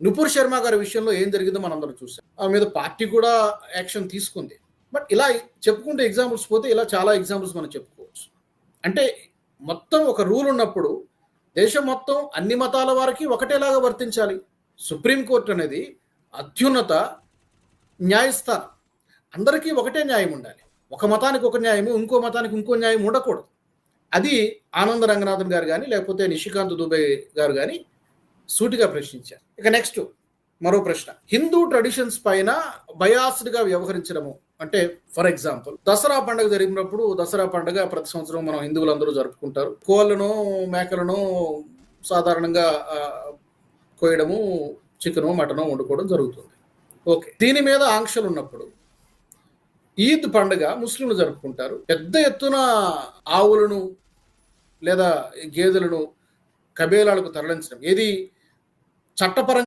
నుపూర్ శర్మ గారి విషయంలో ఏం జరిగిందో మనందరం చూసాం. ఆమె మీద పార్టీ కూడా యాక్షన్ తీసుకుంది. బట్ ఇలా చెప్పుకుంటే ఎగ్జాంపుల్స్ పోతే ఇలా చాలా ఎగ్జాంపుల్స్ మనం చెప్పుకోవచ్చు. అంటే మొత్తం ఒక రూల్ ఉన్నప్పుడు దేశం మొత్తం అన్ని మతాల వారికి ఒకటేలాగా వర్తించాలి. సుప్రీంకోర్టు అనేది అత్యున్నత న్యాయస్థానం. అందరికీ ఒకటే న్యాయం ఉండాలి. ఒక మతానికి ఒక న్యాయము, ఇంకో మతానికి ఇంకో న్యాయం ఉండకూడదు. అది ఆనంద రంగనాథన్ గారు కానీ లేకపోతే నిషికాంత్ దుబే గారు కానీ సూటిగా ప్రశ్నించారు. ఇక నెక్స్ట్ మరో ప్రశ్న, హిందూ ట్రెడిషన్స్ పైన బయాస్డ్గా వ్యవహరించడము అంటే ఫర్ ఎగ్జాంపుల్ దసరా పండుగ జరిగినప్పుడు, దసరా పండుగ ప్రతి సంవత్సరం మనం హిందువులందరూ జరుపుకుంటారు. కోళ్ళను మేకలను సాధారణంగా కోయడము, చికెను మటను వండుకోవడం జరుగుతుంది. ఓకే, దీని మీద ఆంక్షలు ఉన్నప్పుడు ఈద్ పండుగ ముస్లింలు జరుపుకుంటారు. పెద్ద ఎత్తున ఆవులను లేదా గేదెలను కబేలాలకు తరలించడం ఏది చట్టపరంగా